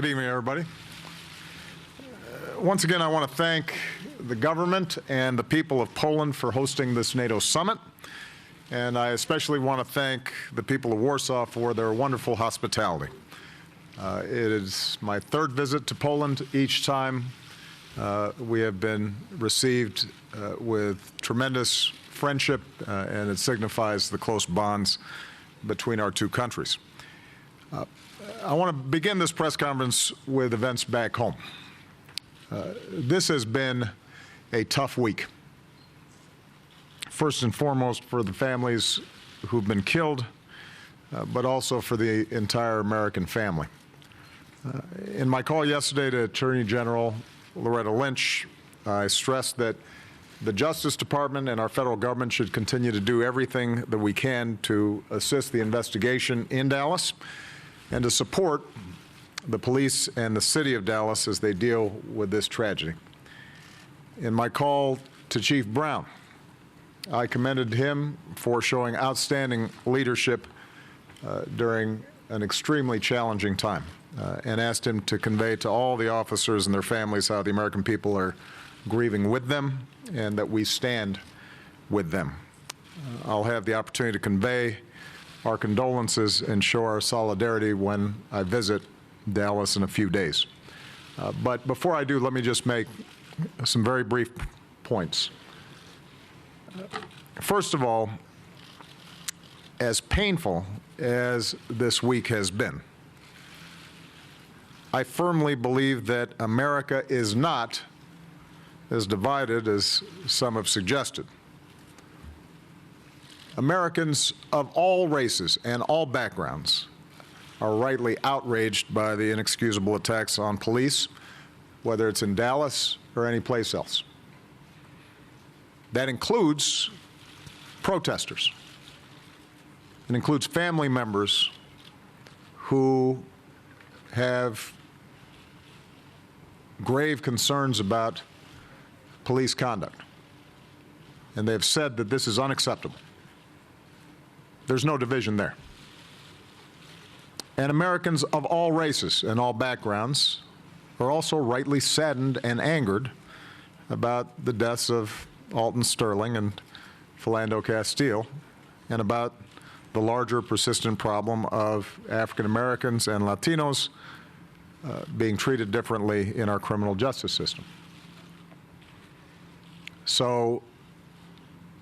Good evening, everybody. Once again, I want to thank the government and the people of Poland for hosting this NATO summit. And I especially want to thank the people of Warsaw for their wonderful hospitality. It is my third visit to Poland. Each time we have been received with tremendous friendship, and it signifies the close bonds between our two countries. I want to begin this press conference with events back home. This has been a tough week. First and foremost for the families who've been killed, but also for the entire American family. In my call yesterday to Attorney General Loretta Lynch, I stressed that the Justice Department and our federal government should continue to do everything that we can to assist the investigation in Dallas and to support the police and the city of Dallas as they deal with this tragedy. In my call to Chief Brown, I commended him for showing outstanding leadership during an extremely challenging time and asked him to convey to all the officers and their families how the American people are grieving with them and that we stand with them. I'll have the opportunity to convey our condolences and show our solidarity when I visit Dallas in a few days. But before I do, let me just make some very brief points. First of all, as painful as this week has been, I firmly believe that America is not as divided as some have suggested. Americans of all races and all backgrounds are rightly outraged by the inexcusable attacks on police, whether it's in Dallas or any place else. That includes protesters. It includes family members who have grave concerns about police conduct, and they've said that this is unacceptable. There's no division there. And Americans of all races and all backgrounds are also rightly saddened and angered about the deaths of Alton Sterling and Philando Castile, and about the larger persistent problem of African Americans and Latinos being treated differently in our criminal justice system. So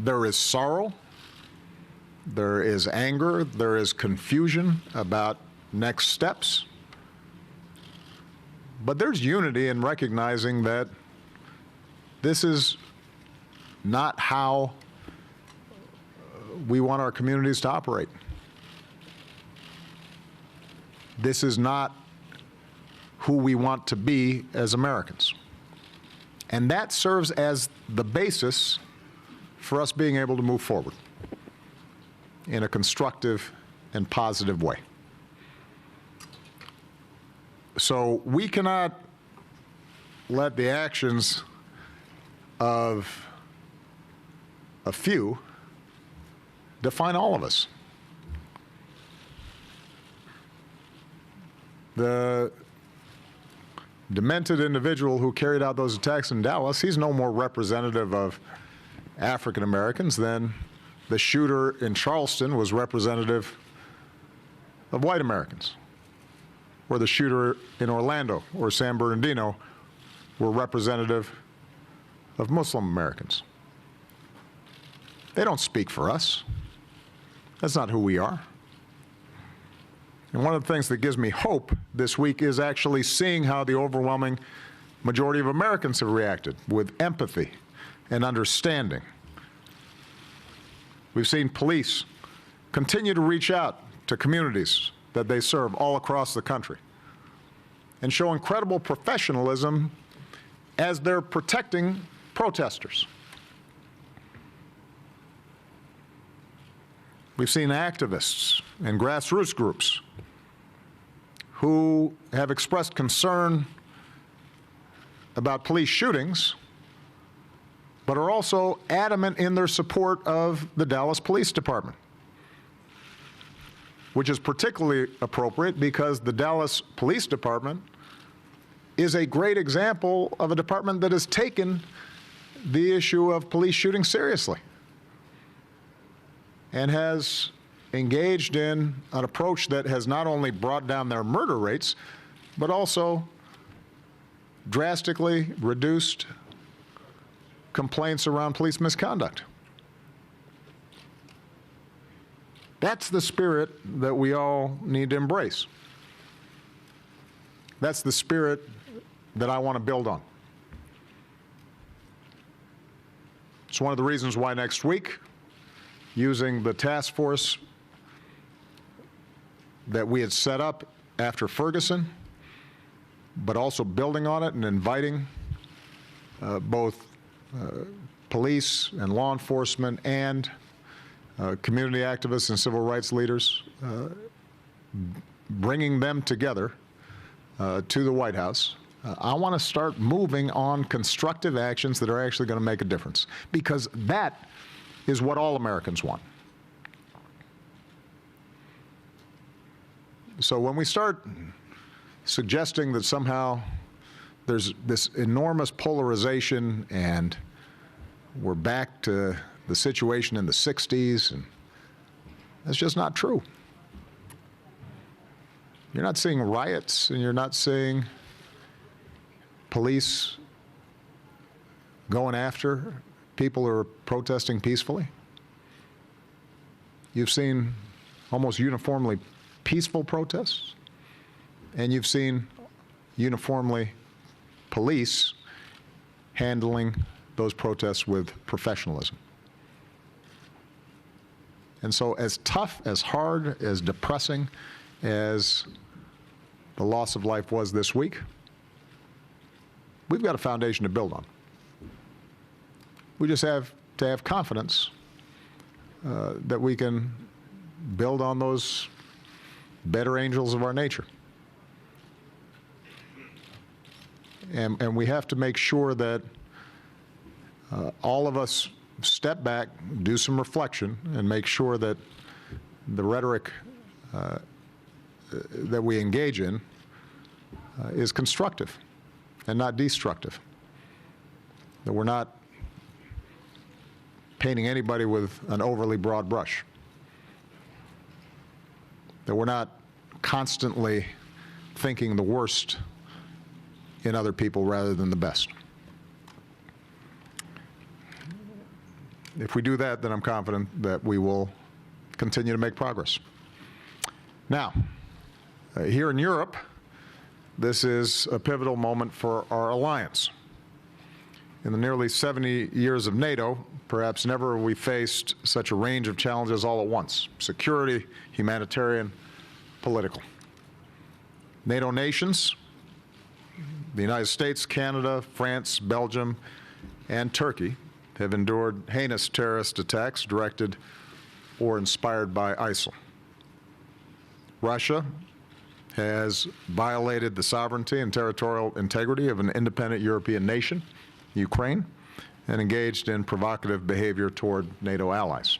there is sorrow, there is anger, there is confusion about next steps, but there's unity in recognizing that this is not how we want our communities to operate. This is not who we want to be as Americans. And that serves as the basis for us being able to move forward in a constructive and positive way. So we cannot let the actions of a few define all of us. The demented individual who carried out those attacks in Dallas, he's no more representative of African Americans than the shooter in Charleston was representative of white Americans, or the shooter in Orlando or San Bernardino were representative of Muslim Americans. They don't speak for us. That's not who we are. And one of the things that gives me hope this week is actually seeing how the overwhelming majority of Americans have reacted with empathy and understanding. We've seen police continue to reach out to communities that they serve all across the country and show incredible professionalism as they're protecting protesters. We've seen activists and grassroots groups who have expressed concern about police shootings, but are also adamant in their support of the Dallas Police Department, which is particularly appropriate because the Dallas Police Department is a great example of a department that has taken the issue of police shooting seriously and has engaged in an approach that has not only brought down their murder rates, but also drastically reduced complaints around police misconduct. That's the spirit that we all need to embrace. That's the spirit that I want to build on. It's one of the reasons why next week, using the task force that we had set up after Ferguson, but also building on it and inviting both police and law enforcement and community activists and civil rights leaders, bringing them together to the White House. I want to start moving on constructive actions that are actually going to make a difference, because that is what all Americans want. So when we start suggesting that somehow there's this enormous polarization and we're back to the situation in the 60s, and that's just not true. You're not seeing riots, and you're not seeing police going after people who are protesting peacefully. You've seen almost uniformly peaceful protests, and you've seen uniformly police handling those protests with professionalism. And so as tough, as hard, as depressing as the loss of life was this week, we've got a foundation to build on. We just have to have confidence that we can build on those better angels of our nature. And we have to make sure that all of us step back, do some reflection, and make sure that the rhetoric that we engage in is constructive and not destructive. That we're not painting anybody with an overly broad brush. That we're not constantly thinking the worst in other people rather than the best. If we do that, then I'm confident that we will continue to make progress. Now, here in Europe, this is a pivotal moment for our alliance. In the nearly 70 years of NATO, perhaps never have we faced such a range of challenges all at once: security, humanitarian, political. NATO nations, the United States, Canada, France, Belgium, and Turkey, have endured heinous terrorist attacks directed or inspired by ISIL. Russia has violated the sovereignty and territorial integrity of an independent European nation, Ukraine, and engaged in provocative behavior toward NATO allies.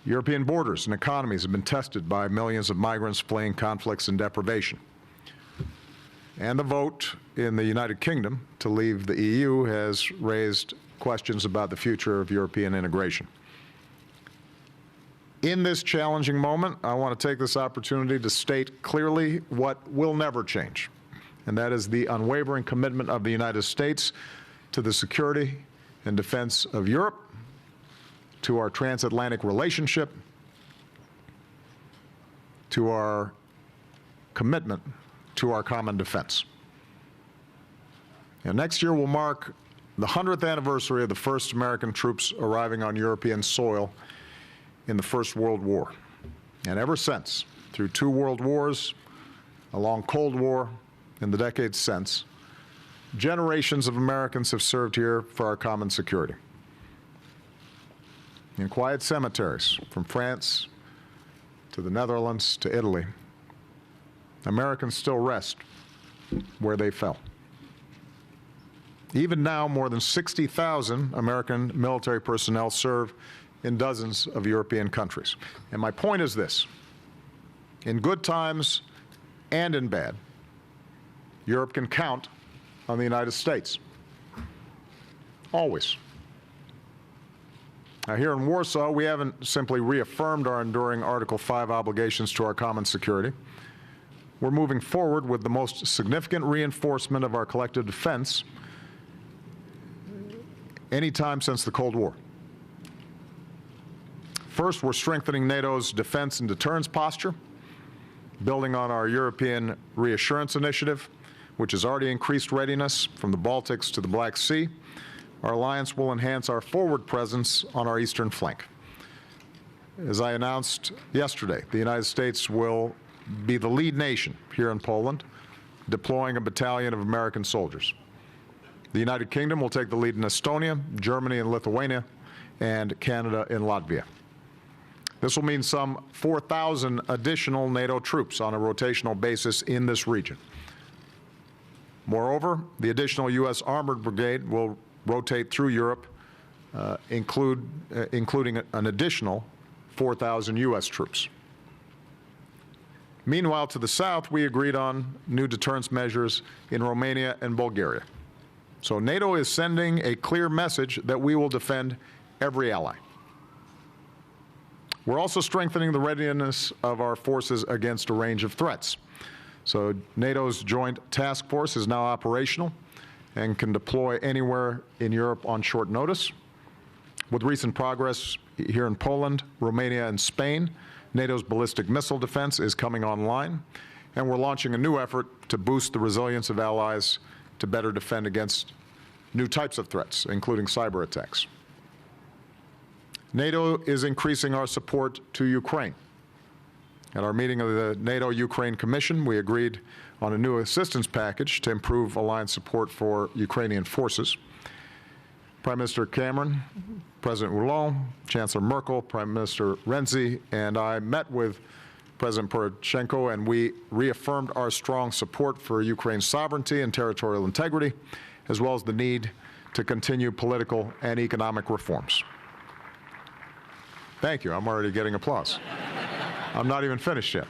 European borders and economies have been tested by millions of migrants fleeing conflicts and deprivation. And the vote in the United Kingdom to leave the EU has raised questions about the future of European integration. In this challenging moment, I want to take this opportunity to state clearly what will never change, and that is the unwavering commitment of the United States to the security and defense of Europe, to our transatlantic relationship, to our commitment to our common defense. And next year will mark the 100th anniversary of the first American troops arriving on European soil in the First World War. And ever since, through 2 world wars, a long Cold War, and the decades since, generations of Americans have served here for our common security. In quiet cemeteries, from France to the Netherlands to Italy, Americans still rest where they fell. Even now, more than 60,000 American military personnel serve in dozens of European countries. And my point is this: in good times and in bad, Europe can count on the United States. Always. Now, here in Warsaw, we haven't simply reaffirmed our enduring Article 5 obligations to our common security. We're moving forward with the most significant reinforcement of our collective defense any time since the Cold War. First, we're strengthening NATO's defense and deterrence posture, building on our European Reassurance Initiative, which has already increased readiness from the Baltics to the Black Sea. Our alliance will enhance our forward presence on our eastern flank. As I announced yesterday, the United States will be the lead nation here in Poland, deploying a battalion of American soldiers. The United Kingdom will take the lead in Estonia, Germany and Lithuania, and Canada and Latvia. This will mean some 4,000 additional NATO troops on a rotational basis in this region. Moreover, the additional U.S. Armored Brigade will rotate through Europe, including an additional 4,000 U.S. troops. Meanwhile, to the south, we agreed on new deterrence measures in Romania and Bulgaria. So NATO is sending a clear message that we will defend every ally. We're also strengthening the readiness of our forces against a range of threats. So NATO's Joint Task Force is now operational and can deploy anywhere in Europe on short notice. With recent progress here in Poland, Romania, and Spain, NATO's ballistic missile defense is coming online, and we're launching a new effort to boost the resilience of allies to better defend against new types of threats, including cyber attacks. NATO is increasing our support to Ukraine. At our meeting of the NATO-Ukraine Commission, we agreed on a new assistance package to improve alliance support for Ukrainian forces. Prime Minister Cameron, President Hollande, Chancellor Merkel, Prime Minister Renzi, and I met with President Poroshenko, and we reaffirmed our strong support for Ukraine's sovereignty and territorial integrity, as well as the need to continue political and economic reforms. Thank you. I'm already getting applause. I'm not even finished yet.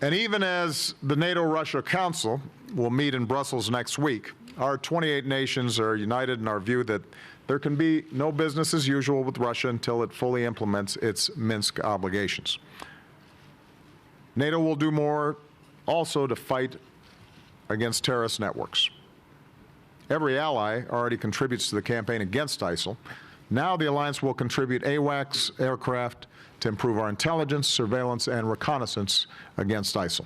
And even as the NATO-Russia Council will meet in Brussels next week, our 28 nations are united in our view that there can be no business as usual with Russia until it fully implements its Minsk obligations. NATO will do more also to fight against terrorist networks. Every ally already contributes to the campaign against ISIL. Now the alliance will contribute AWACS aircraft to improve our intelligence, surveillance, and reconnaissance against ISIL.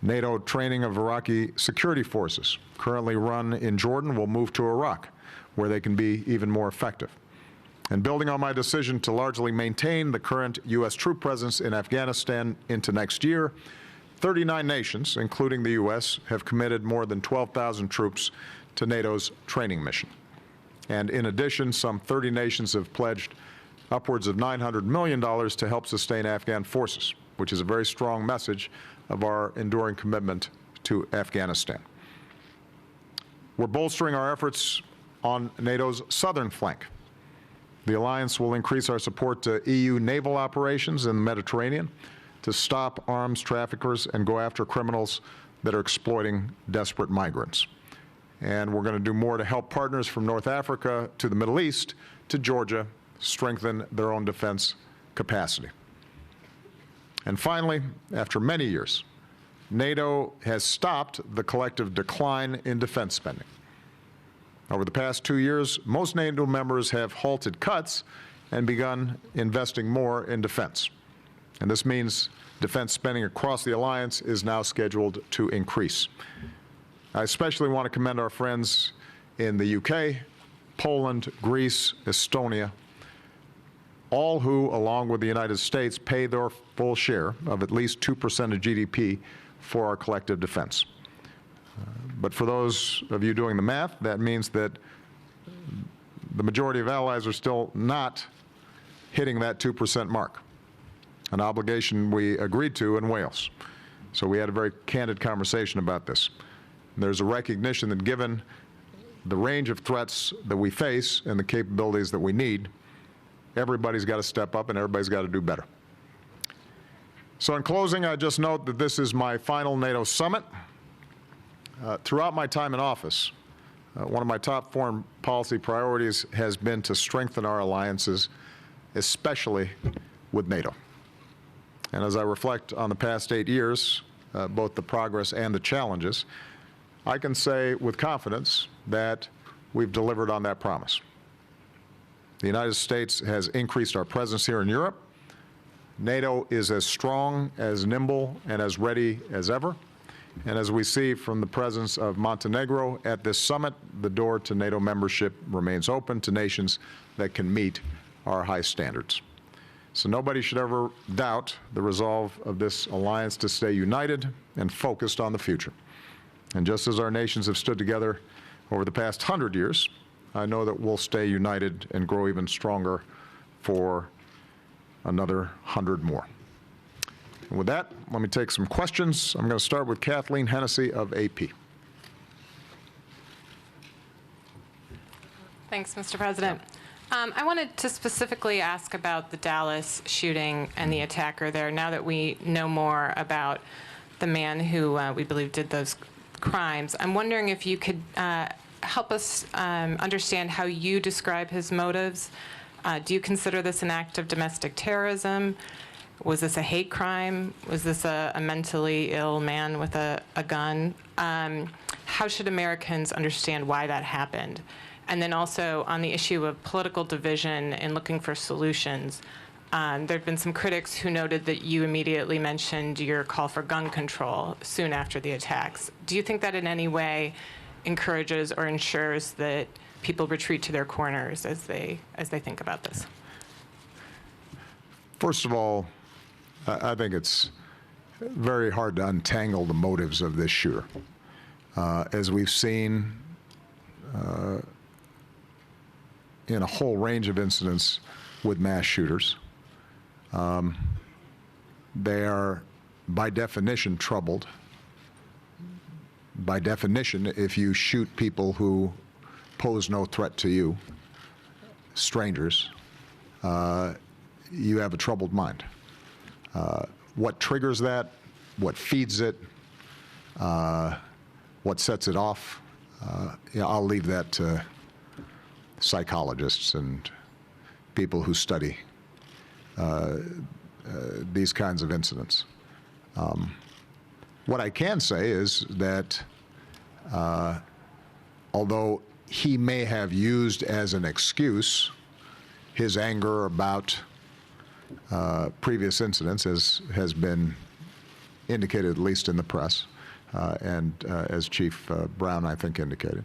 NATO training of Iraqi security forces, currently run in Jordan, will move to Iraq, where they can be even more effective. And building on my decision to largely maintain the current U.S. troop presence in Afghanistan into next year, 39 nations, including the U.S., have committed more than 12,000 troops to NATO's training mission. And in addition, some 30 nations have pledged upwards of $900 million to help sustain Afghan forces, which is a very strong message of our enduring commitment to Afghanistan. We're bolstering our efforts on NATO's southern flank. The alliance will increase our support to EU naval operations in the Mediterranean to stop arms traffickers and go after criminals that are exploiting desperate migrants. And we're going to do more to help partners from North Africa to the Middle East to Georgia strengthen their own defense capacity. And finally, after many years, NATO has stopped the collective decline in defense spending. Over the past 2 years, most NATO members have halted cuts and begun investing more in defense. And this means defense spending across the alliance is now scheduled to increase. I especially want to commend our friends in the UK, Poland, Greece, Estonia, all who, along with the United States, pay their full share of at least 2% of GDP for our collective defense. But for those of you doing the math, that means that the majority of allies are still not hitting that 2% mark, an obligation we agreed to in Wales. So we had a very candid conversation about this. There's a recognition that given the range of threats that we face and the capabilities that we need, everybody's got to step up and everybody's got to do better. So in closing, I just note that this is my final NATO summit. Throughout my time in office, one of my top foreign policy priorities has been to strengthen our alliances, especially with NATO. And as I reflect on the past 8 years, both the progress and the challenges, I can say with confidence that we've delivered on that promise. The United States has increased our presence here in Europe. NATO is as strong, as nimble, and as ready as ever. And as we see from the presence of Montenegro at this summit, the door to NATO membership remains open to nations that can meet our high standards. So nobody should ever doubt the resolve of this alliance to stay united and focused on the future. And just as our nations have stood together over the past 100 years, I know that we'll stay united and grow even stronger for another 100 more. And with that, let me take some questions. I'm going to start with Kathleen Hennessy of AP. Thanks, Mr. President. I wanted to specifically ask about the Dallas shooting and the attacker there, now that we know more about the man who we believe did those crimes. I'm wondering if you could help us understand how you describe his motives. Do you consider this an act of domestic terrorism? Was this a hate crime? Was this a mentally ill man with a gun? How should Americans understand why that happened? And then also on the issue of political division and looking for solutions, there have been some critics who noted that you immediately mentioned your call for gun control soon after the attacks. Do you think that in any way encourages or ensures that people retreat to their corners as they think about this? First of all, I think it's very hard to untangle the motives of this shooter. As we've seen in a whole range of incidents with mass shooters, they are, by definition, troubled. By definition, if you shoot people who pose no threat to you, strangers, you have a troubled mind. What triggers that, what feeds it, what sets it off, I'll leave that to psychologists and people who study these kinds of incidents. What I can say is that although he may have used as an excuse his anger about previous incidents, as has been indicated at least in the press, and as Chief Brown, I think, indicated.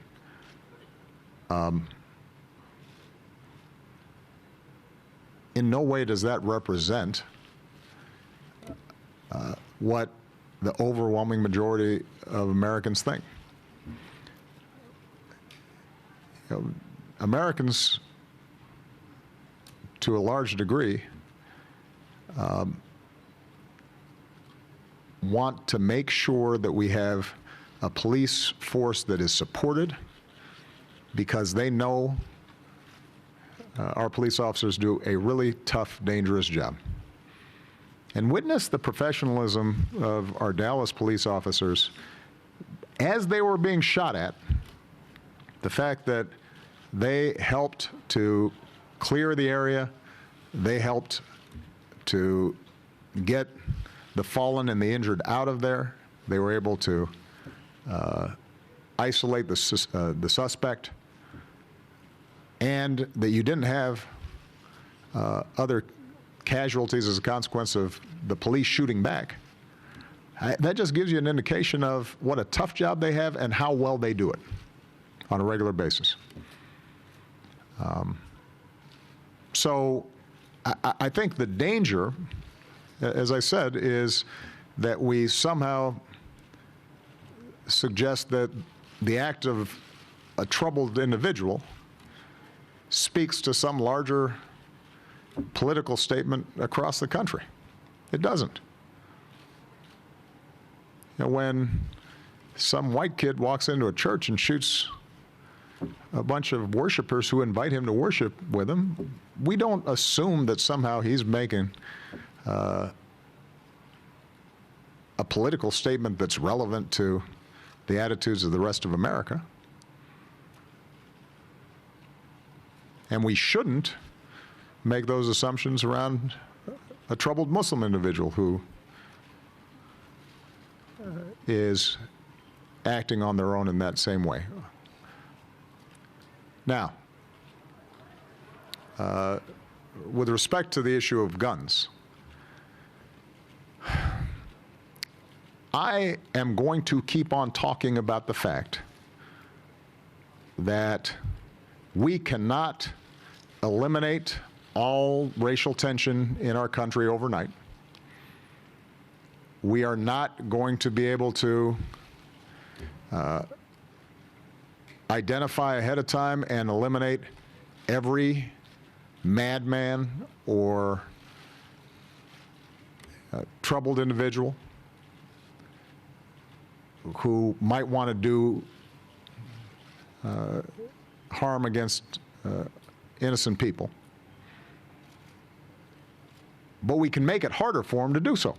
In no way does that represent what the overwhelming majority of Americans think. You know, Americans, to a large degree, want to make sure that we have a police force that is supported, because they know our police officers do a really tough, dangerous job. And witness the professionalism of our Dallas police officers as they were being shot at. The fact that they helped to clear the area, they helped to get the fallen and the injured out of there. They were able to isolate the suspect, and that you didn't have other casualties as a consequence of the police shooting back. That just gives you an indication of what a tough job they have and how well they do it on a regular basis. So I think the danger, as I said, is that we somehow suggest that the act of a troubled individual speaks to some larger political statement across the country. It doesn't. You know, when some white kid walks into a church and shoots a bunch of worshipers who invite him to worship with him, we don't assume that somehow he's making a political statement that's relevant to the attitudes of the rest of America. And we shouldn't make those assumptions around a troubled Muslim individual who is acting on their own in that same way. Now, with respect to the issue of guns, I am going to keep on talking about the fact that we cannot eliminate all racial tension in our country overnight. We are not going to be able to identify ahead of time and eliminate every madman or troubled individual who might want to do harm against innocent people. But we can make it harder for them to do so.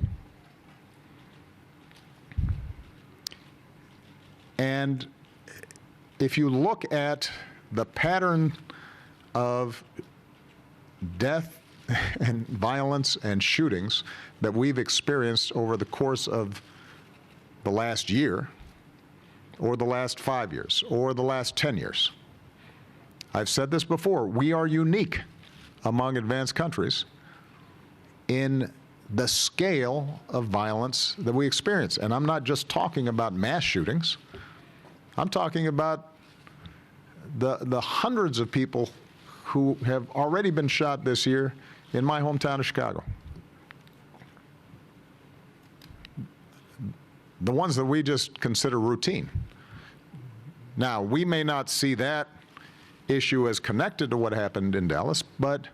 And if you look at the pattern of death and violence and shootings that we've experienced over the course of the last year, or the last 5 years, or the last 10 years, I've said this before, we are unique among advanced countries in the scale of violence that we experience. And I'm not just talking about mass shootings. I'm talking about the hundreds of people who have already been shot this year in my hometown of Chicago. The ones that we just consider routine. Now, we may not see that issue as connected to what happened in Dallas, but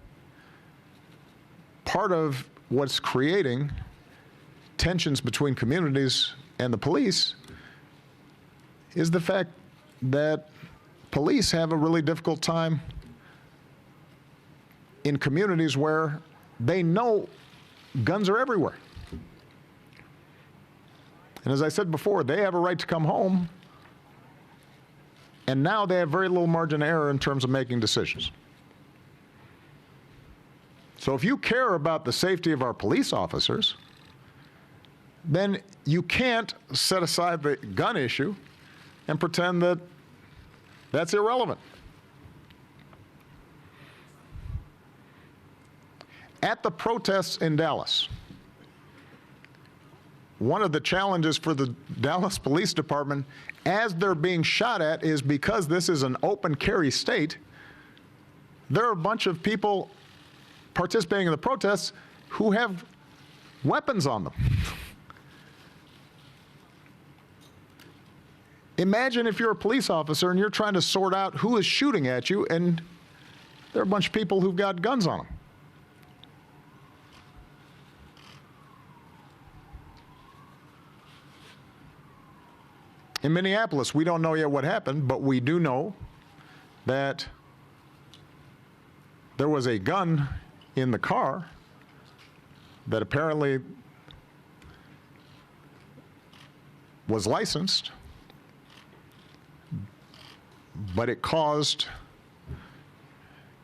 part of what's creating tensions between communities and the police is the fact that police have a really difficult time in communities where they know guns are everywhere. And as I said before, they have a right to come home, and now they have very little margin of error in terms of making decisions. So if you care about the safety of our police officers, then you can't set aside the gun issue and pretend that that's irrelevant. At the protests in Dallas, one of the challenges for the Dallas Police Department as they're being shot at is because this is an open carry state, there are a bunch of people participating in the protests who have weapons on them. Imagine if you're a police officer and you're trying to sort out who is shooting at you, and there are a bunch of people who've got guns on them. In Minneapolis, we don't know yet what happened, but we do know that there was a gun in the car that apparently was licensed, but it caused,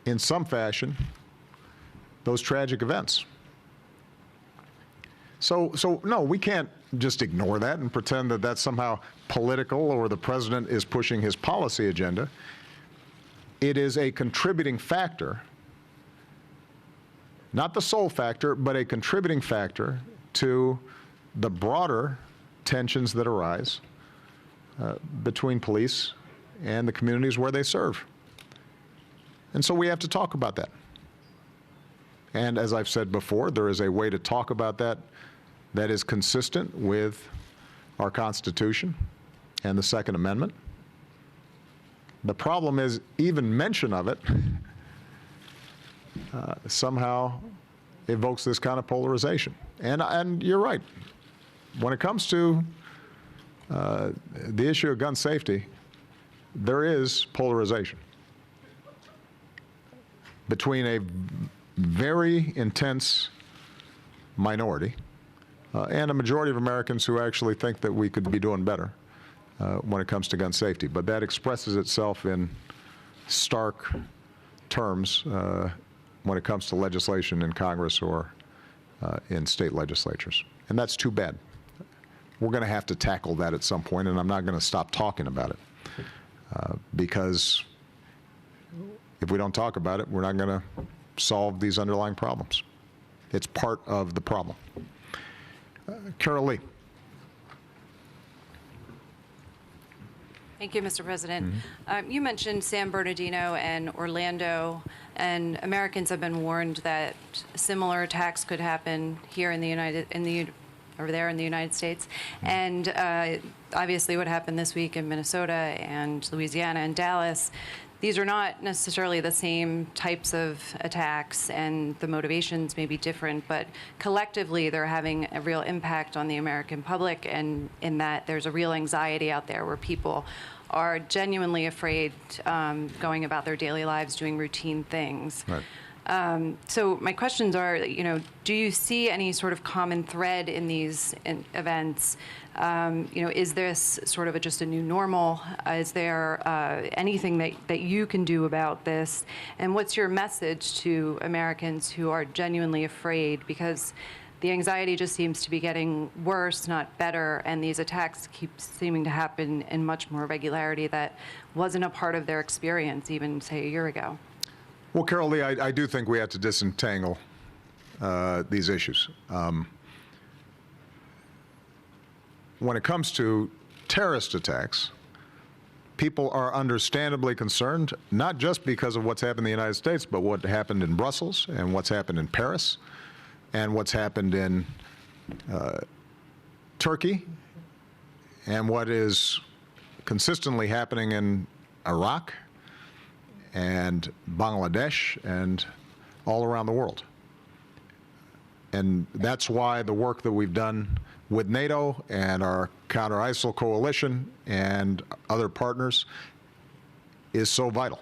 in some fashion, those tragic events. So no, we can't just ignore that and pretend that that's somehow political or the president is pushing his policy agenda. It is a contributing factor, not the sole factor, but a contributing factor to the broader tensions that arise between police and the communities where they serve. And so we have to talk about that. And as I've said before, there is a way to talk about that that is consistent with our Constitution and the Second Amendment. The problem is even mention of it somehow evokes this kind of polarization. And you're right. When it comes to the issue of gun safety, there is polarization between a very intense minority and a majority of Americans who actually think that we could be doing better when it comes to gun safety. But that expresses itself in stark terms when it comes to legislation in Congress or in state legislatures. And that's too bad. We're going to have to tackle that at some point, and I'm not going to stop talking about it. Because if we don't talk about it, we're not going to solve these underlying problems. It's part of the problem. Carol Lee. Thank you, Mr. President. You mentioned San Bernardino and Orlando, and Americans have been warned that similar attacks could happen here in the over there in the United States. And obviously what happened this week in Minnesota and Louisiana and Dallas, these are not necessarily the same types of attacks, and the motivations may be different, but collectively they're having a real impact on the American public, and in that there's a real anxiety out there where people are genuinely afraid going about their daily lives doing routine things. Right. So my questions are, do you see any sort of common thread in these events? Is this sort of just a new normal? Is there anything that you can do about this? And what's your message to Americans who are genuinely afraid? Because the anxiety just seems to be getting worse, not better, and these attacks keep seeming to happen in much more regularity that wasn't a part of their experience even, say, a year ago. Well, Carol Lee, I do think we have to disentangle these issues. When it comes to terrorist attacks, people are understandably concerned, not just because of what's happened in the United States, but what happened in Brussels and what's happened in Paris and what's happened in Turkey and what is consistently happening in Iraq and Bangladesh and all around the world. And that's why the work that we've done with NATO and our counter-ISIL coalition and other partners is so vital.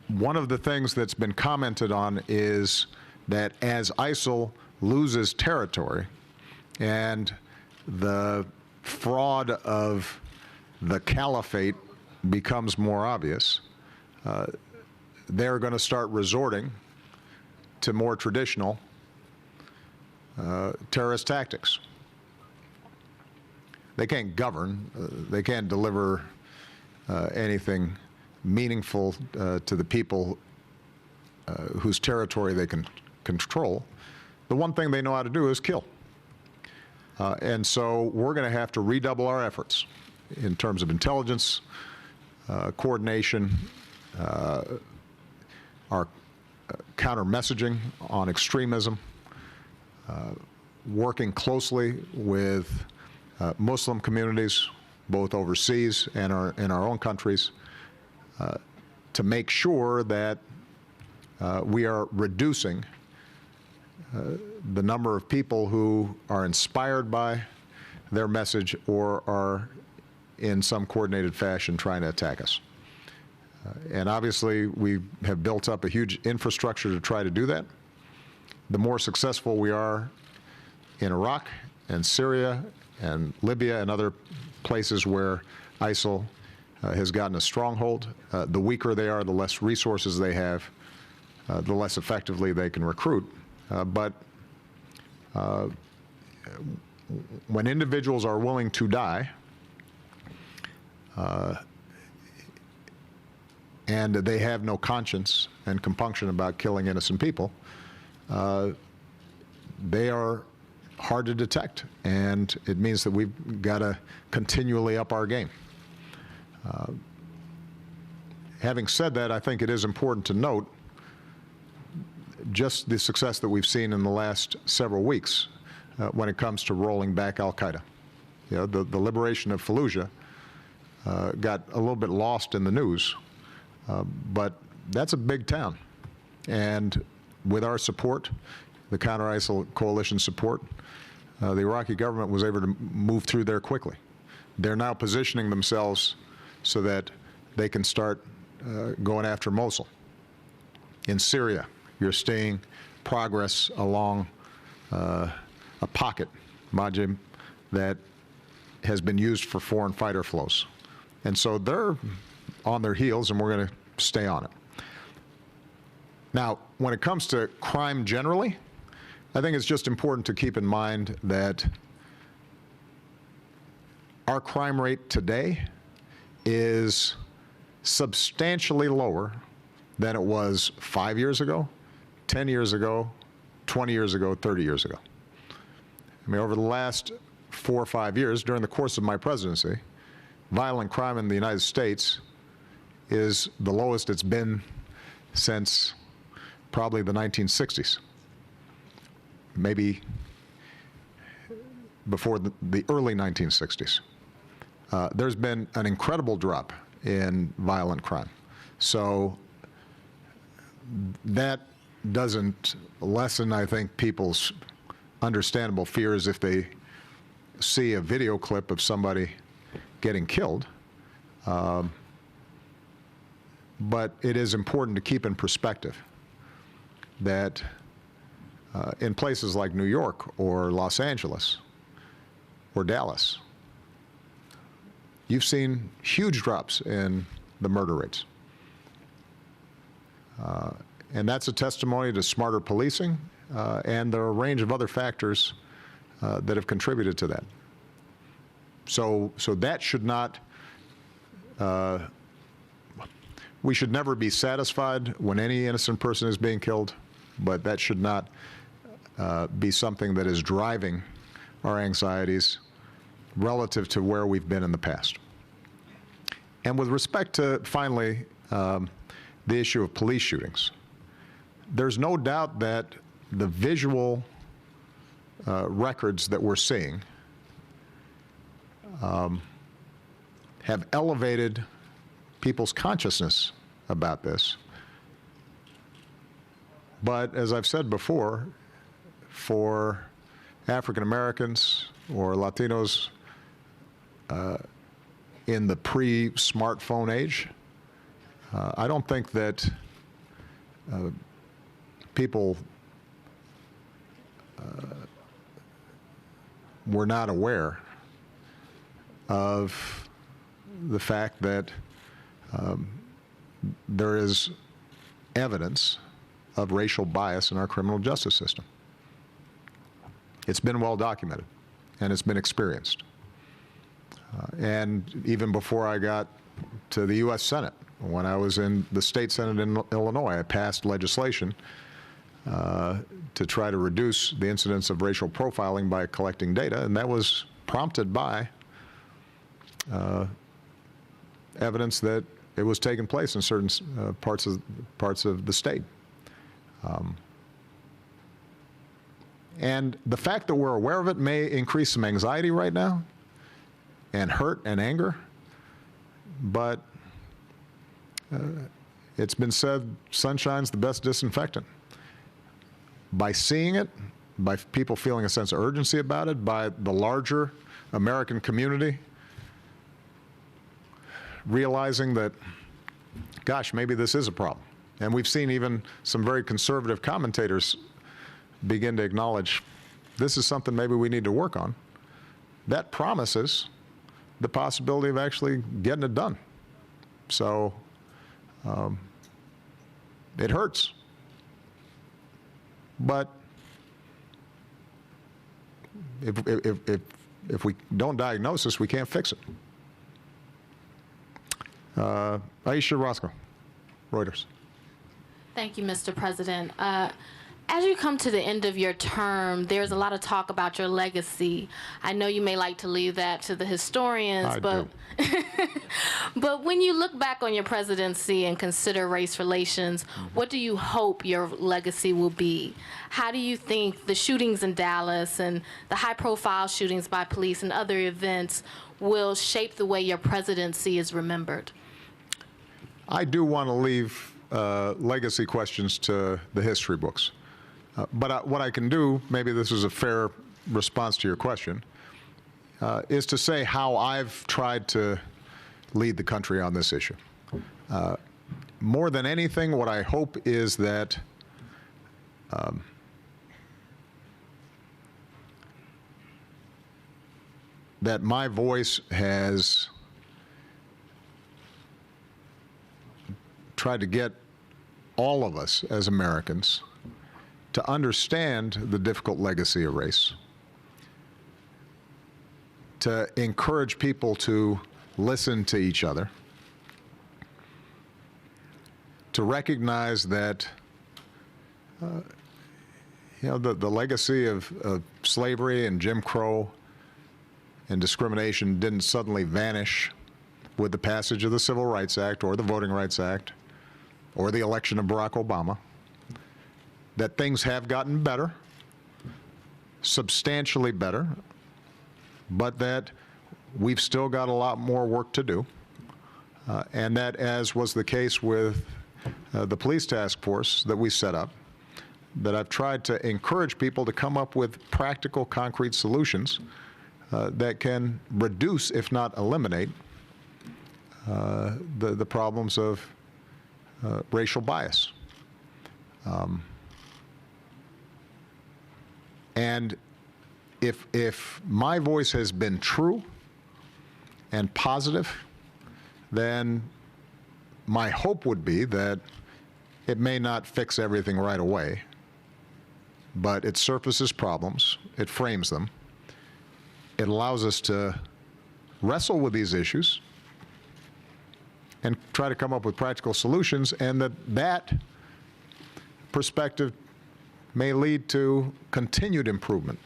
One of the things that's been commented on is that as ISIL loses territory and the fraud of the caliphate becomes more obvious, they're going to start resorting to more traditional terrorist tactics. They can't govern, they can't deliver anything meaningful to the people whose territory they can control. The one thing they know how to do is kill. And so we're going to have to redouble our efforts in terms of intelligence, coordination, our counter-messaging on extremism, working closely with Muslim communities, both overseas and in our own countries, to make sure that we are reducing the number of people who are inspired by their message or are in some coordinated fashion trying to attack us. And obviously, we have built up a huge infrastructure to try to do that. The more successful we are in Iraq and Syria and Libya and other places where ISIL has gotten a stronghold, the weaker they are, the less resources they have, the less effectively they can recruit. But when individuals are willing to die, and they have no conscience and compunction about killing innocent people, they are hard to detect, and it means that we've got to continually up our game. Having said that, I think it is important to note just the success that we've seen in the last several weeks when it comes to rolling back al-Qaeda. You know, the liberation of Fallujah got a little bit lost in the news, but that's a big town. And with our support, the counter-ISIL coalition support, the Iraqi government was able to move through there quickly. They're now positioning themselves so that they can start going after Mosul, in Syria, you're seeing progress along a pocket, Majim, that has been used for foreign fighter flows. And so they're on their heels, and we're going to stay on it. Now, when it comes to crime generally, I think it's just important to keep in mind that our crime rate today is substantially lower than it was 5 years ago, 10 years ago, 20 years ago, 30 years ago. I mean, over the last 4 or 5 years, during the course of my presidency, violent crime in the United States is the lowest it's been since probably the 1960s, maybe before the early 1960s. There's been an incredible drop in violent crime. So that doesn't lessen, I think, people's understandable fears if they see a video clip of somebody getting killed. But it is important to keep in perspective that in places like New York or Los Angeles or Dallas, you've seen huge drops in the murder rates. And that's a testimony to smarter policing, and there are a range of other factors that have contributed to that. So that should not, we should never be satisfied when any innocent person is being killed, but that should not be something that is driving our anxieties relative to where we've been in the past. And with respect to, finally, the issue of police shootings, there's no doubt that the visual records that we're seeing have elevated people's consciousness about this. But as I've said before, for African Americans or Latinos in the pre-smartphone age, I don't think that people were not aware of the fact that there is evidence of racial bias in our criminal justice system. It's been well documented, and it's been experienced. And even before I got to the U.S. Senate, when I was in the state Senate in Illinois, I passed legislation to try to reduce the incidence of racial profiling by collecting data, and that was prompted by evidence that it was taking place in certain parts of the state. And the fact that we're aware of it may increase some anxiety right now and hurt and anger, but it's been said, sunshine's the best disinfectant. By seeing it, by people feeling a sense of urgency about it, by the larger American community realizing that, gosh, maybe this is a problem. And we've seen even some very conservative commentators begin to acknowledge this is something maybe we need to work on. That promises the possibility of actually getting it done. So it hurts. But if we don't diagnose this, we can't fix it. Aisha Roscoe, Reuters. Thank you, Mr. President. As you come to the end of your term, there's a lot of talk about your legacy. I know you may like to leave that to the historians, but but when you look back on your presidency and consider race relations, what do you hope your legacy will be? How do you think the shootings in Dallas and the high-profile shootings by police and other events will shape the way your presidency is remembered? I do want to leave legacy questions to the history books. But what I can do, maybe this is a fair response to your question, is to say how I've tried to lead the country on this issue. More than anything, what I hope is that that my voice has tried to get all of us as Americans to understand the difficult legacy of race, to encourage people to listen to each other, to recognize that the legacy of slavery and Jim Crow and discrimination didn't suddenly vanish with the passage of the Civil Rights Act or the Voting Rights Act or the election of Barack Obama, that things have gotten better, substantially better, but that we've still got a lot more work to do, and that, as was the case with the police task force that we set up, that I've tried to encourage people to come up with practical, concrete solutions that can reduce, if not eliminate, the problems of racial bias. And if my voice has been true and positive, then my hope would be that it may not fix everything right away, but it surfaces problems, it frames them, it allows us to wrestle with these issues and try to come up with practical solutions, and that perspective may lead to continued improvement,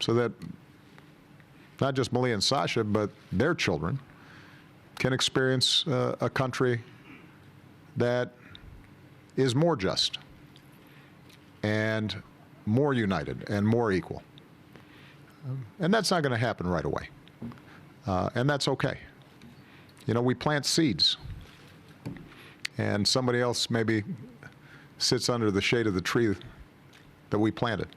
so that not just Malia and Sasha, but their children can experience a country that is more just and more united and more equal. And that's not going to happen right away. And that's okay. We plant seeds, and somebody else maybe sits under the shade of the tree that we planted.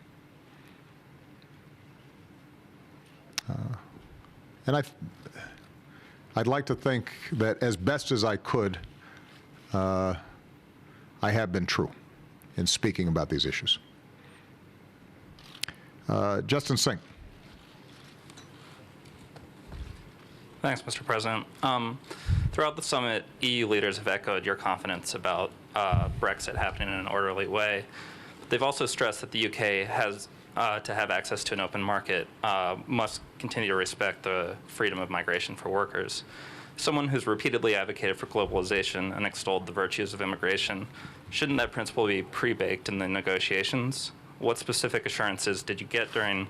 And I'd like to think that, as best as I could, I have been true in speaking about these issues. Justin Singh. Thanks, Mr. President. Throughout the summit, EU leaders have echoed your confidence about Brexit happening in an orderly way. They've also stressed that the UK has to have access to an open market, must continue to respect the freedom of migration for workers. Someone who's repeatedly advocated for globalization and extolled the virtues of immigration, shouldn't that principle be pre-baked in the negotiations? What specific assurances did you get during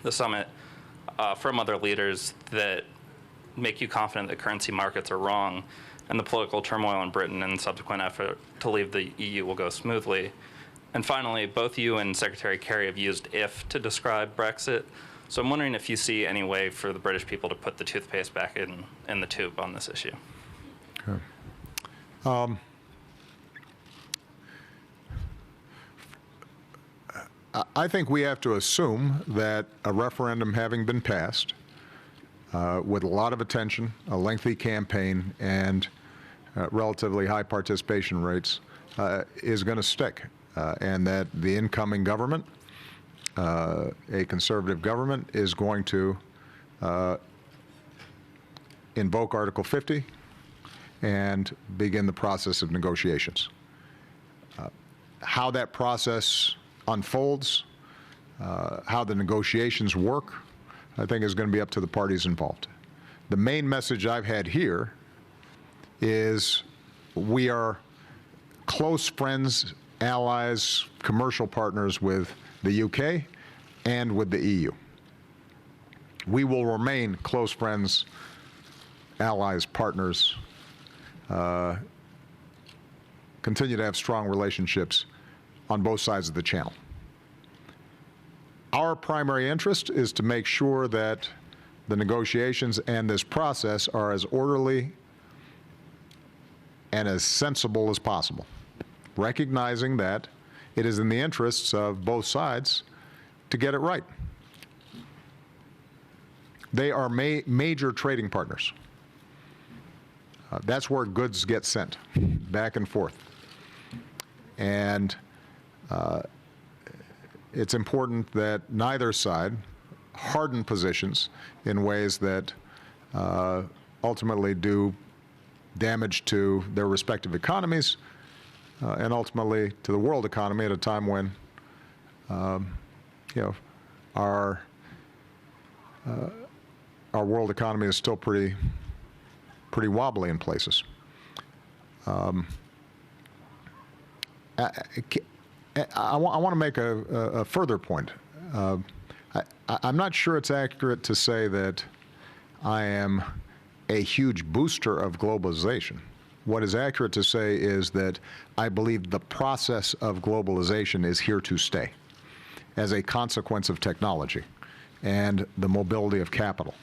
the summit from other leaders that make you confident that currency markets are wrong and the political turmoil in Britain and subsequent effort to leave the EU will go smoothly? And finally, both you and Secretary Kerry have used "if" to describe Brexit. So I'm wondering if you see any way for the British people to put the toothpaste back in the tube on this issue. Okay. I think we have to assume that a referendum having been passed, with a lot of attention, a lengthy campaign, and relatively high participation rates, is going to stick. And that the incoming government, a conservative government, is going to invoke Article 50 and begin the process of negotiations. How that process unfolds, how the negotiations work, I think is going to be up to the parties involved. The main message I've had here is we are close friends, allies, commercial partners with the UK and with the EU. We will remain close friends, allies, partners, continue to have strong relationships on both sides of the channel. Our primary interest is to make sure that the negotiations and this process are as orderly and as sensible as possible, recognizing that it is in the interests of both sides to get it right. They are major trading partners. That's where goods get sent back and forth. And it's important that neither side harden positions in ways that ultimately do damage to their respective economies and ultimately to the world economy at a time when our world economy is still pretty wobbly in places. I want to make a further point. I'm not sure it's accurate to say that I am a huge booster of globalization. What is accurate to say is that I believe the process of globalization is here to stay as a consequence of technology and the mobility of capital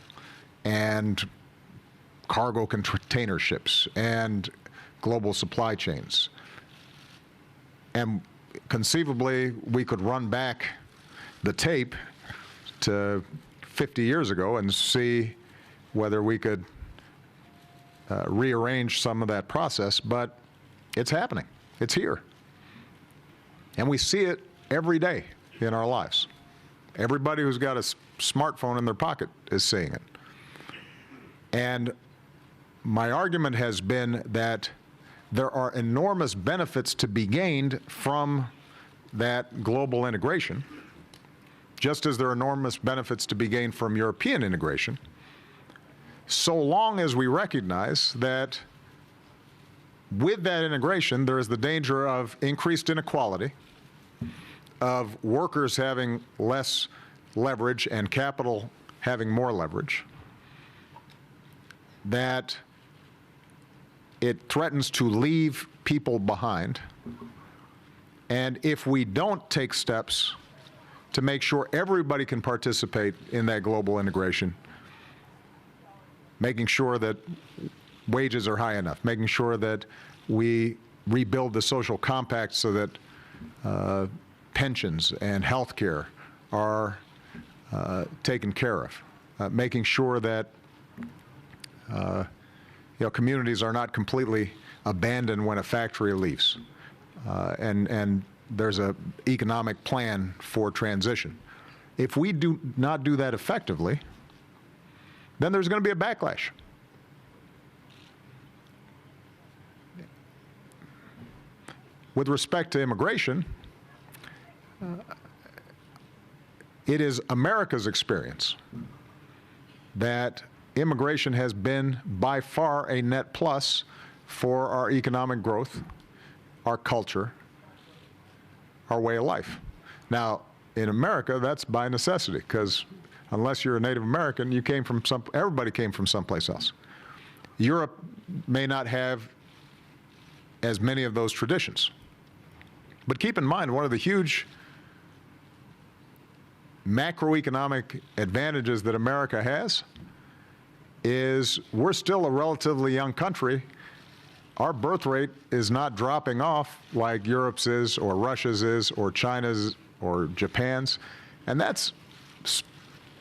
and cargo container ships and global supply chains. And conceivably, we could run back the tape to 50 years ago and see whether we could rearrange some of that process, but it's happening. It's here. And we see it every day in our lives. Everybody who's got a smartphone in their pocket is seeing it. And my argument has been that there are enormous benefits to be gained from that global integration, just as there are enormous benefits to be gained from European integration, so long as we recognize that with that integration, there is the danger of increased inequality, of workers having less leverage and capital having more leverage, that it threatens to leave people behind. And if we don't take steps to make sure everybody can participate in that global integration, making sure that wages are high enough, making sure that we rebuild the social compact so that pensions and health care are taken care of, making sure that communities are not completely abandoned when a factory leaves, and there's an economic plan for transition. If we do not do that effectively, then there's going to be a backlash. With respect to immigration, it is America's experience that immigration has been by far a net plus for our economic growth, our culture, our way of life. Now, in America, that's by necessity, because unless you're a Native American, everybody came from someplace else. Europe may not have as many of those traditions. But keep in mind, one of the huge macroeconomic advantages that America has is we're still a relatively young country. Our birth rate is not dropping off like Europe's is, or Russia's is, or China's, or Japan's. And that's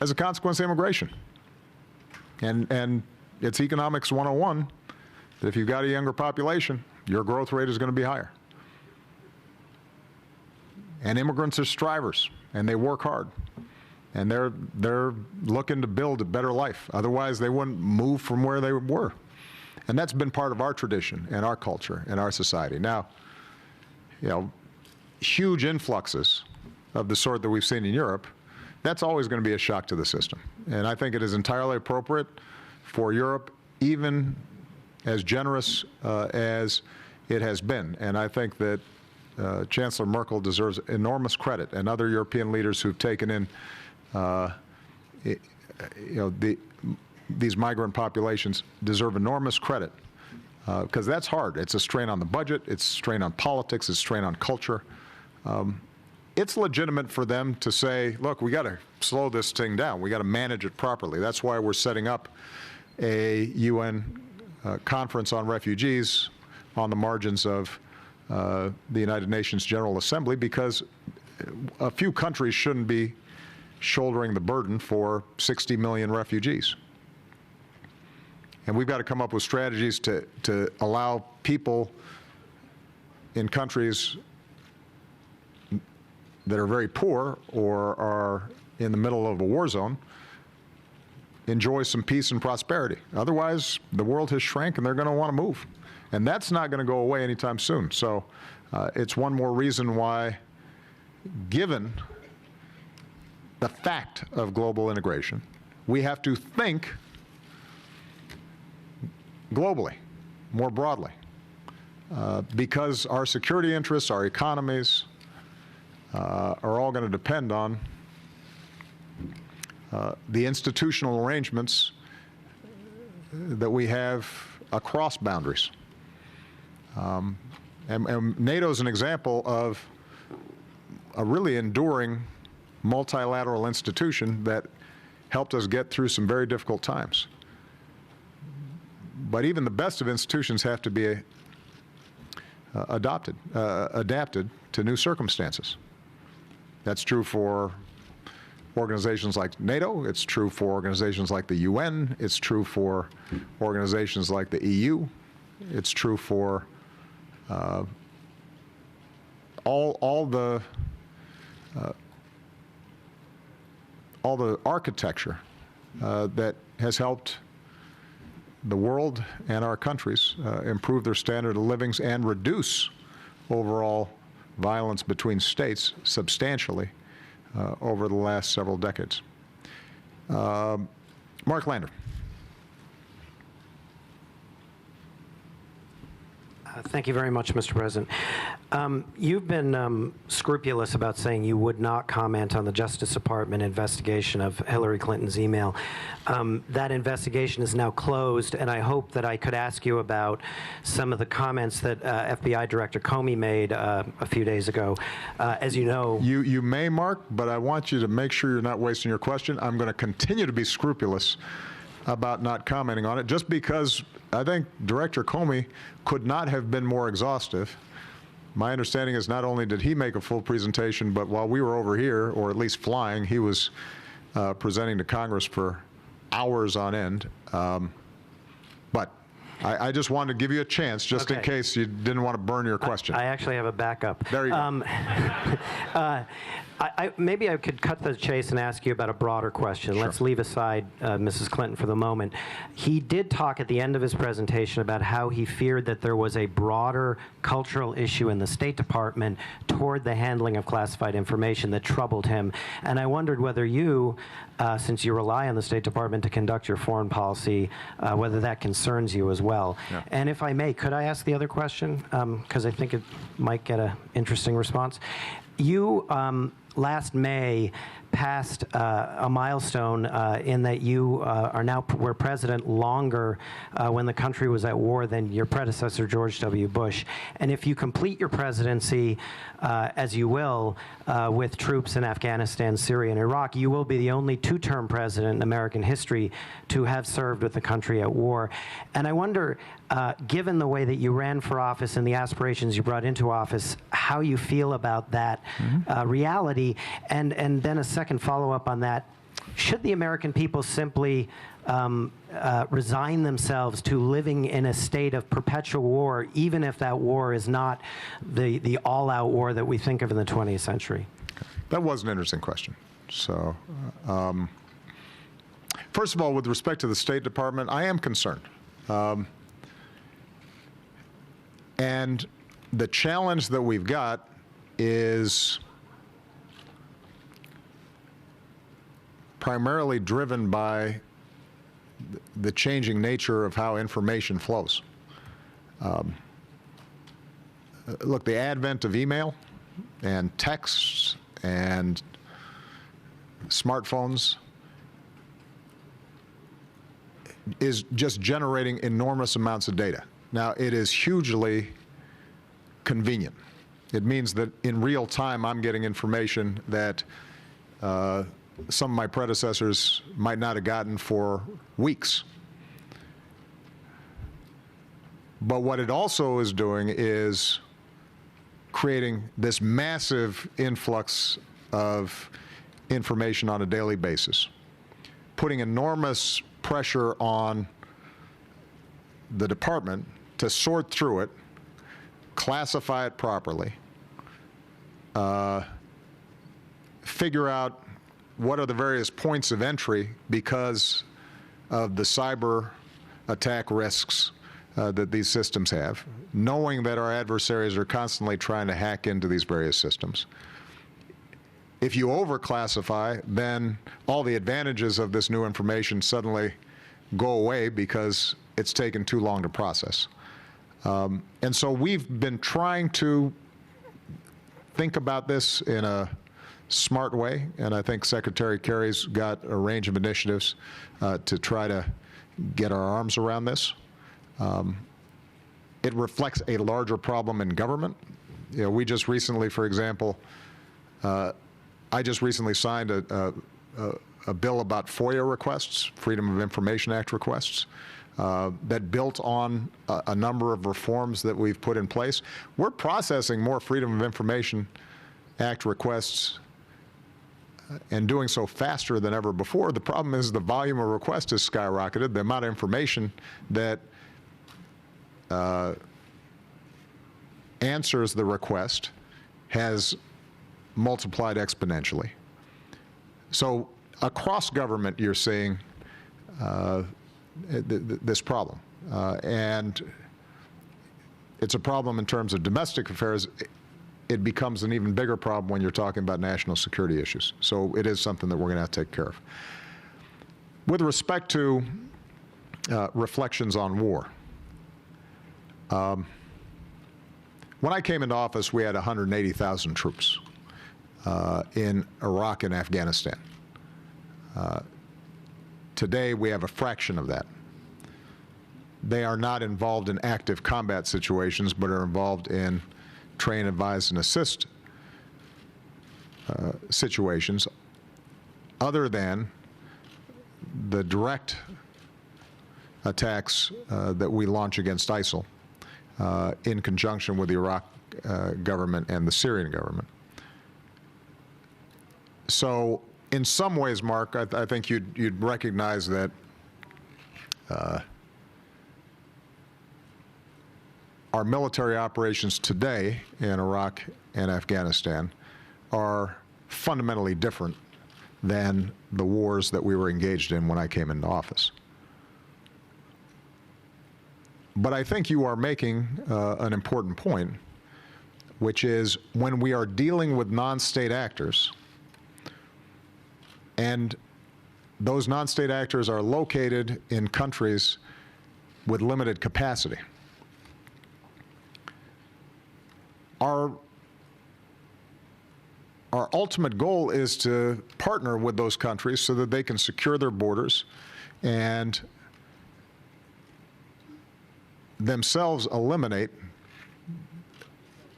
as a consequence of immigration. And it's economics 101, that if you've got a younger population, your growth rate is going to be higher. And immigrants are strivers, and they work hard. And they're looking to build a better life. Otherwise, they wouldn't move from where they were. And that's been part of our tradition and our culture and our society. Now, huge influxes of the sort that we've seen in Europe, that's always going to be a shock to the system. And I think it is entirely appropriate for Europe, even as generous as it has been. And I think that Chancellor Merkel deserves enormous credit, and other European leaders who've taken in these migrant populations deserve enormous credit, because that's hard. It's a strain on the budget, it's a strain on politics, it's a strain on culture. It's legitimate for them to say, look, we got to slow this thing down. We got to manage it properly. That's why we're setting up a UN conference on refugees on the margins of the United Nations General Assembly, because a few countries shouldn't be shouldering the burden for 60 million refugees. And we've got to come up with strategies to allow people in countries that are very poor or are in the middle of a war zone enjoy some peace and prosperity. Otherwise, the world has shrank and they're going to want to move. And that's not going to go away anytime soon. So it's one more reason why, given the fact of global integration, we have to think globally, more broadly, because our security interests, our economies are all going to depend on the institutional arrangements that we have across boundaries. And NATO is an example of a really enduring multilateral institution that helped us get through some very difficult times. But even the best of institutions have to be adapted to new circumstances. That's true for organizations like NATO. It's true for organizations like the UN. It's true for organizations like the EU. It's true for all the architecture that has helped the world and our countries improve their standard of living and reduce overall violence between states substantially over the last several decades. Mark Lander. Thank you very much, Mr. President. You've been scrupulous about saying you would not comment on the Justice Department investigation of Hillary Clinton's email. That investigation is now closed, and I hope that I could ask you about some of the comments that FBI Director Comey made a few days ago. As you know... You may, Mark, but I want you to make sure you're not wasting your question. I'm going to continue to be scrupulous about not commenting on it, just because I think Director Comey could not have been more exhaustive. My understanding is not only did he make a full presentation, but while we were over here, or at least flying, he was presenting to Congress for hours on end. But I just wanted to give you a chance, just in case you didn't want to burn your question. I actually have a backup. There you go. Maybe I could cut the chase and ask you about a broader question. Sure. Let's leave aside Mrs. Clinton for the moment. He did talk at the end of his presentation about how he feared that there was a broader cultural issue in the State Department toward the handling of classified information that troubled him. And I wondered whether you, since you rely on the State Department to conduct your foreign policy, whether that concerns you as well. Yeah. And if I may, could I ask the other question? Because I think it might get an interesting response. You, last May, passed a milestone in that you were president longer when the country was at war than your predecessor, George W. Bush. And if you complete your presidency, as you will, with troops in Afghanistan, Syria, and Iraq, you will be the only two-term president in American history to have served with the country at war. And I wonder, given the way that you ran for office and the aspirations you brought into office, how you feel about that reality, and then a second follow-up on that. Should the American people simply resign themselves to living in a state of perpetual war, even if that war is not the all-out war that we think of in the 20th century? That was an interesting question. So, first of all, with respect to the State Department, I am concerned. And the challenge that we've got is primarily driven by the changing nature of how information flows. Look, the advent of email and texts and smartphones is just generating enormous amounts of data. Now, it is hugely convenient. It means that in real time, I'm getting information that some of my predecessors might not have gotten for weeks. But what it also is doing is creating this massive influx of information on a daily basis, putting enormous pressure on the department to sort through it, classify it properly, figure out what are the various points of entry because of the cyber attack risks that these systems have, knowing that our adversaries are constantly trying to hack into these various systems. If you overclassify, then all the advantages of this new information suddenly go away because it's taken too long to process. And so we've been trying to think about this in a smart way, and I think Secretary Kerry's got a range of initiatives to try to get our arms around this. It reflects a larger problem in government. You know, we just recently, for example, I just recently signed a bill about FOIA requests, Freedom of Information Act requests, that built on a number of reforms that we've put in place. We're processing more Freedom of Information Act requests and doing so faster than ever before. The problem is the volume of requests has skyrocketed. The amount of information that answers the request has multiplied exponentially. So across government, you're seeing this problem. And it's a problem in terms of domestic affairs. It becomes an even bigger problem when you're talking about national security issues. So it is something that we're going to have to take care of. With respect to reflections on war, when I came into office, we had 180,000 troops in Iraq and Afghanistan. Today, we have a fraction of that. They are not involved in active combat situations, but are involved in train, advise, and assist situations, other than the direct attacks that we launch against ISIL in conjunction with the Iraq government and the Syrian government. So in some ways, Mark, I think you'd recognize that our military operations today in Iraq and Afghanistan are fundamentally different than the wars that we were engaged in when I came into office. But I think you are making an important point, which is when we are dealing with non-state actors, and those non-state actors are located in countries with limited capacity, our ultimate goal is to partner with those countries so that they can secure their borders and themselves eliminate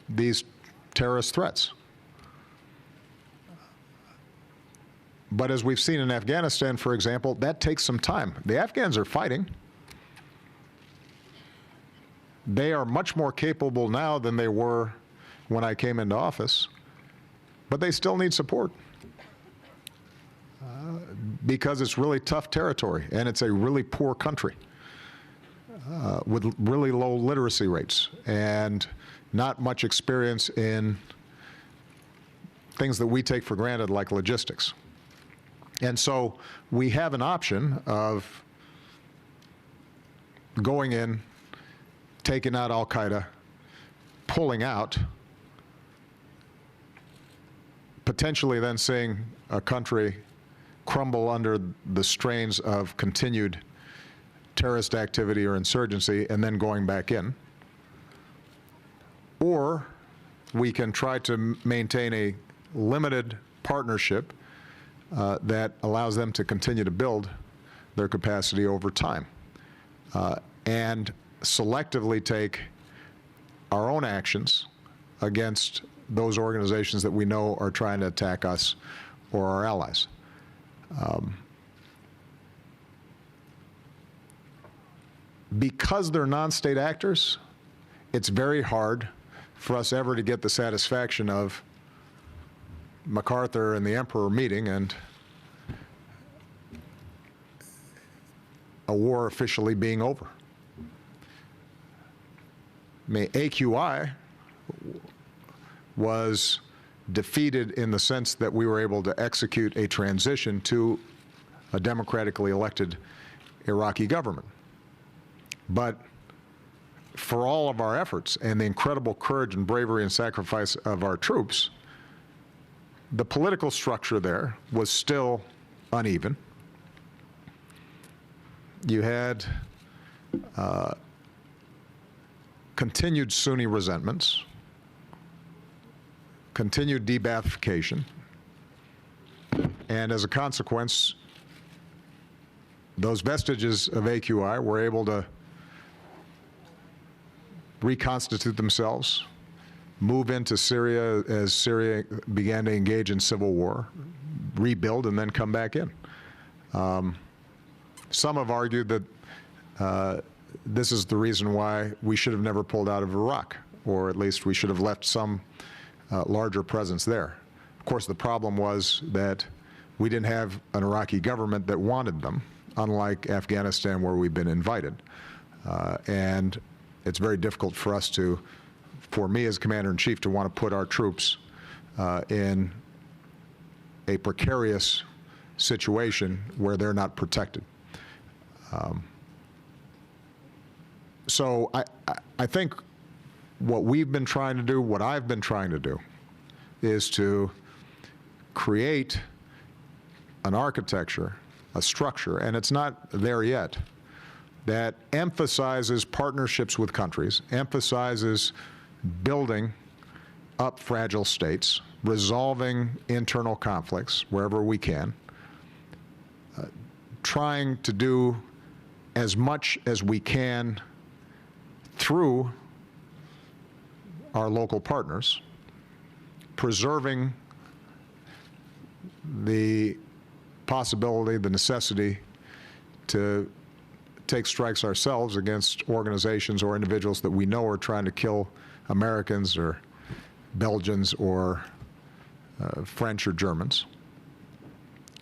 these terrorist threats. But as we've seen in Afghanistan, for example, that takes some time. The Afghans are fighting. They are much more capable now than they were when I came into office, but they still need support because it's really tough territory and it's a really poor country with really low literacy rates and not much experience in things that we take for granted like logistics. And so we have an option of going in, taking out al-Qaeda, pulling out, potentially then seeing a country crumble under the strains of continued terrorist activity or insurgency and then going back in. Or we can try to maintain a limited partnership that allows them to continue to build their capacity over time and selectively take our own actions against those organizations that we know are trying to attack us or our allies. Because they're non-state actors, it's very hard for us ever to get the satisfaction of MacArthur and the Emperor meeting and a war officially being over. I mean, AQI was defeated in the sense that we were able to execute a transition to a democratically elected Iraqi government. But for all of our efforts and the incredible courage and bravery and sacrifice of our troops, the political structure there was still uneven. You had continued Sunni resentments, continued de-Baathification, and as a consequence, those vestiges of AQI were able to reconstitute themselves, move into Syria as Syria began to engage in civil war, rebuild, and then come back in. Some have argued that this is the reason why we should have never pulled out of Iraq, or at least we should have left some larger presence there. Of course, the problem was that we didn't have an Iraqi government that wanted them, unlike Afghanistan, where we've been invited. And it's very difficult for us to, for me as Commander-in-Chief, to want to put our troops in a precarious situation where they're not protected. So I think what we've been trying to do, what I've been trying to do, is to create an architecture, a structure, and it's not there yet, that emphasizes partnerships with countries, emphasizes building up fragile states, resolving internal conflicts wherever we can, trying to do as much as we can through our local partners, preserving the possibility, the necessity to take strikes ourselves against organizations or individuals that we know are trying to kill Americans or Belgians or French or Germans.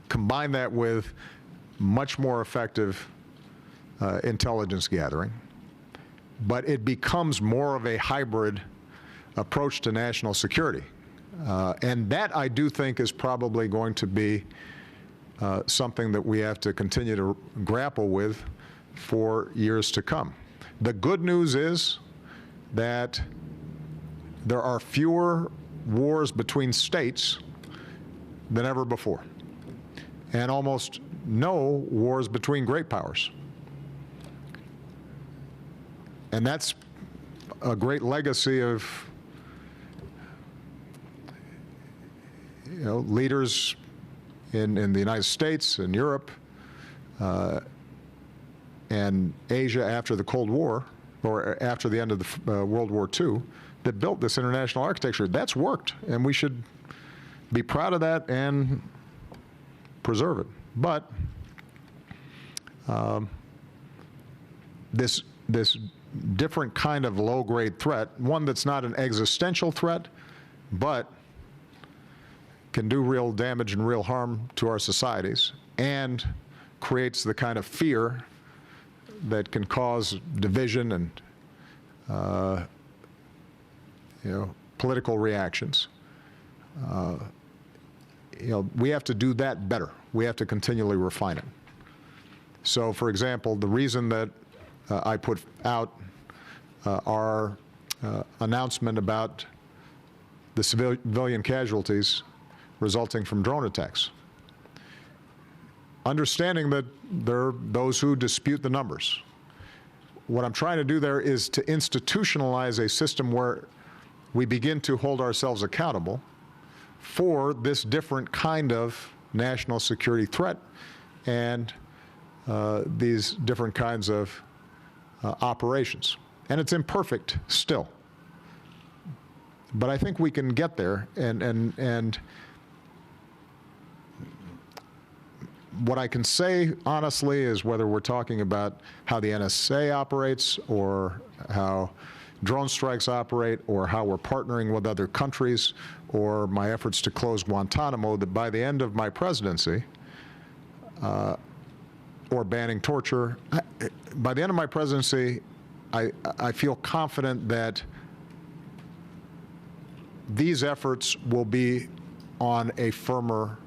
Combine that with much more effective intelligence gathering, but it becomes more of a hybrid approach to national security. And that, I do think, is probably going to be something that we have to continue to grapple with for years to come. The good news is that there are fewer wars between states than ever before, and almost no wars between great powers. And that's a great legacy of leaders in the United States and Europe and Asia after the Cold War, or after the end of the World War II, that built this international architecture. That's worked, and we should be proud of that and preserve it. But this different kind of low-grade threat, one that's not an existential threat, but can do real damage and real harm to our societies, and creates the kind of fear that can cause division and political reactions. We have to do that better. We have to continually refine it. So, for example, the reason that I put out our announcement about the civilian casualties resulting from drone attacks, understanding that there are those who dispute the numbers. What I'm trying to do there is to institutionalize a system where we begin to hold ourselves accountable for this different kind of national security threat and these different kinds of operations. And it's imperfect still. But I think we can get there, and what I can say honestly is, whether we're talking about how the NSA operates, or how drone strikes operate, or how we're partnering with other countries, or my efforts to close Guantanamo, that by the end of my presidency, or banning torture, by the end of my presidency, I feel confident that these efforts will be on a firmer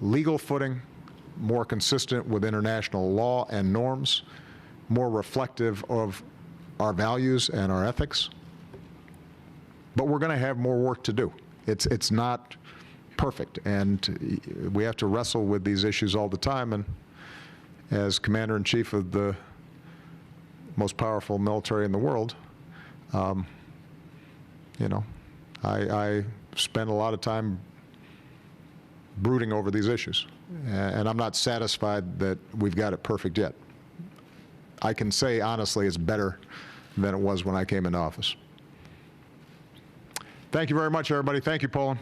legal footing, more consistent with international law and norms, more reflective of our values and our ethics. But we're going to have more work to do. It's not perfect, and we have to wrestle with these issues all the time. And as Commander-in-Chief of the most powerful military in the world, you know, I spend a lot of time brooding over these issues, and I'm not satisfied that we've got it perfect yet. I can say honestly it's better than it was when I came into office. Thank you very much, everybody. Thank you, Poland.